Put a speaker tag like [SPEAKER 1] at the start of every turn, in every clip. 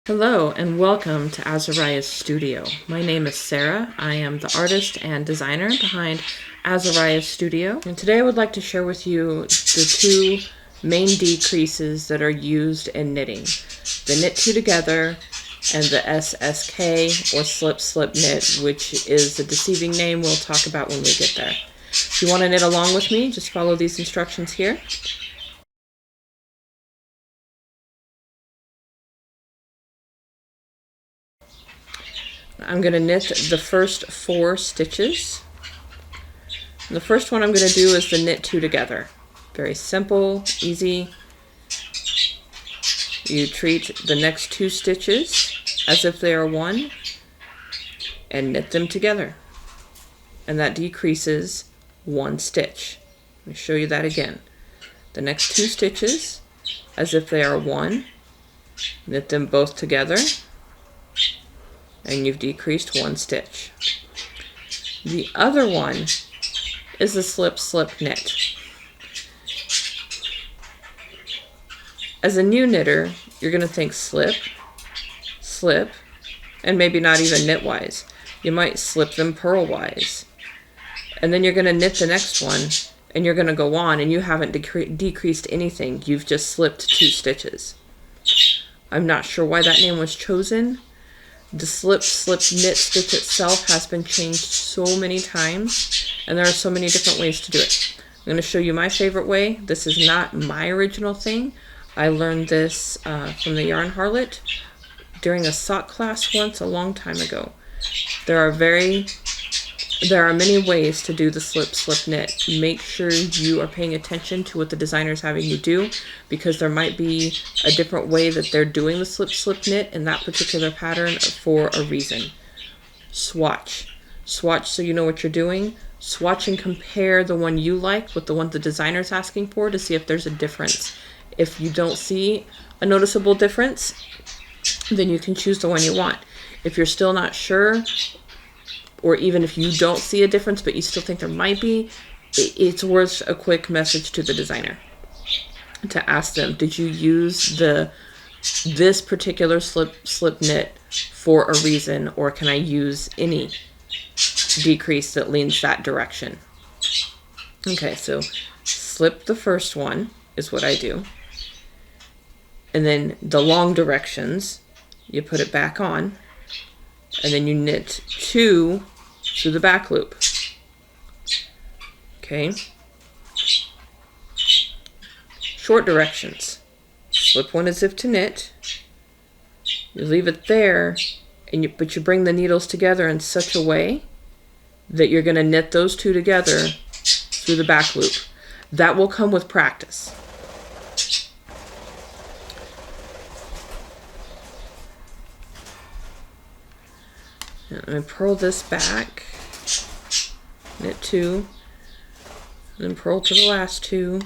[SPEAKER 1] Hello and welcome to Azariah's Studio. My name is Sarah. I am the artist and designer behind Azariah's Studio. And today I would like to share with you the two main decreases that are used in knitting. The knit two together and the SSK or slip slip knit, which is a deceiving name we'll talk about when we get there. If you want to knit along with me, just follow these instructions here. I'm going to knit the first 4 stitches. The first one I'm going to do is the knit two together. Very simple, easy. You treat the next 2 stitches as if they are one and knit them together. And that decreases 1 stitch. Let me show you that again. The next 2 stitches as if they are one, knit them both together, and you've decreased 1 stitch. The other one is the slip slip knit. As a new knitter, you're going to think slip, slip, and maybe not even knitwise. You might slip them purlwise. And then you're going to knit the next one, and you're going to go on, and you haven't decreased anything. You've just slipped 2 stitches. I'm not sure why that name was chosen. The slip slip knit stitch itself has been changed so many times, and there are so many different ways to do it. I'm going to show you my favorite way. This is not my original thing. I learned this from the Yarn Harlot during a sock class once a long time ago. There are many ways to do the slip slip knit. Make sure you are paying attention to what the designer is having you do, because there might be a different way that they're doing the slip slip knit in that particular pattern for a reason. Swatch so you know what you're doing. Swatch and compare the one you like with the one the designer is asking for to see if there's a difference. If you don't see a noticeable difference, then you can choose the one you want. If you're still not sure, or even if you don't see a difference but you still think there might be, it's worth a quick message to the designer to ask them, did you use this particular slip knit for a reason, or can I use any decrease that leans that direction? Okay, so slip the first one is what I do, and then the long directions you put it back on, and then you knit 2 through the back loop. Okay. Short directions. Slip one as if to knit. You leave it there, but you bring the needles together in such a way that you're going to knit those 2 together through the back loop. That will come with practice. I'm going to purl this back, knit 2, and then purl to the last 2.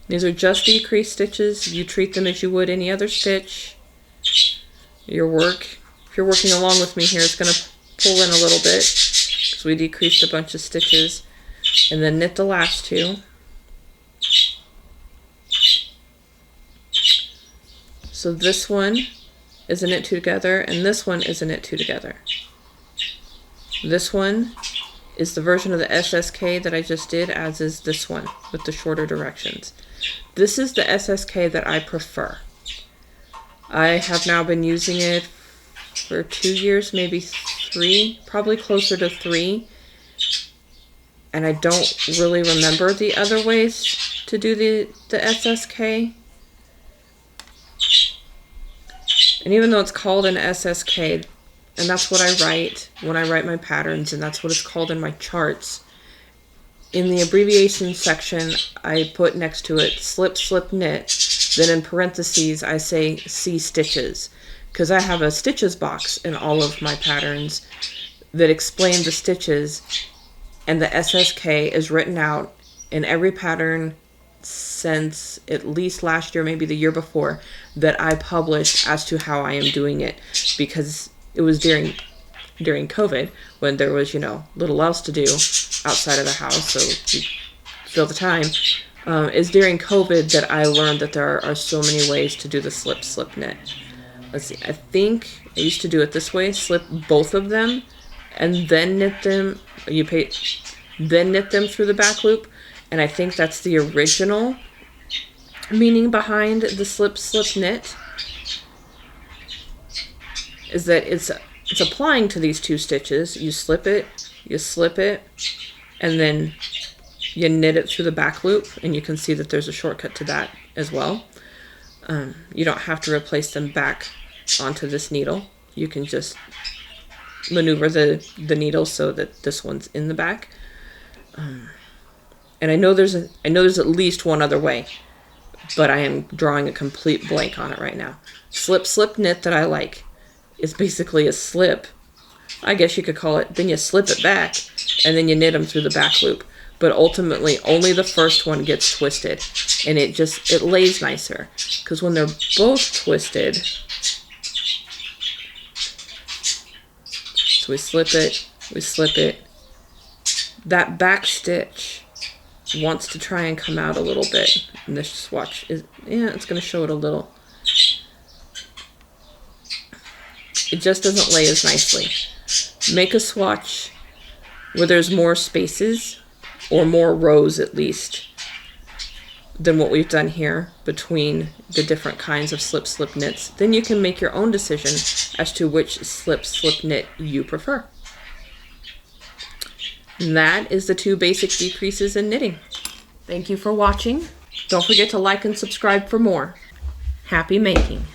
[SPEAKER 1] These are just decreased stitches. You treat them as you would any other stitch. If you're working along with me here, it's going to pull in a little bit because we decreased a bunch of stitches, and then knit the last 2. So this one is a knit 2 together, and this one is a knit 2 together. This one is the version of the SSK that I just did, as is this one with the shorter directions. This is the SSK that I prefer. I have now been using it for 2 years, maybe 3, probably closer to 3, and I don't really remember the other ways to do the SSK. And even though it's called an SSK, and that's what I write when I write my patterns, and that's what it's called in my charts, in the abbreviation section, I put next to it slip, slip, knit. Then in parentheses, I say C stitches, because I have a stitches box in all of my patterns that explain the stitches, and the SSK is written out in every pattern since at least last year, maybe the year before, that I published as to how I am doing it, because it was during COVID when there was, little else to do outside of the house, so you fill the time. is during COVID that I learned that there are so many ways to do the slip knit. Let's see, I think I used to do it this way: slip both of them and then knit them. Then knit them through the back loop, and I think that's the original meaning behind the slip knit, is that it's applying to these 2 stitches. You slip it, and then you knit it through the back loop, and you can see that there's a shortcut to that as well. You don't have to replace them back onto this needle. You can just maneuver the needle so that this one's in the back. And I know there's at least one other way, but I am drawing a complete blank on it right now. Slip knit that I like is basically a slip. I guess you could call it. Then you slip it back, and then you knit them through the back loop. But ultimately, only the first one gets twisted, and it lays nicer, because when they're both twisted, so we slip it. That back stitch wants to try and come out a little bit, and this swatch it's going to show it a little. It just doesn't lay as nicely. Make a swatch where there's more spaces, or more rows at least, than what we've done here between the different kinds of slip knits. Then you can make your own decision as to which slip knit you prefer. And that is the 2 basic decreases in knitting. Thank you for watching. Don't forget to like and subscribe for more. Happy making!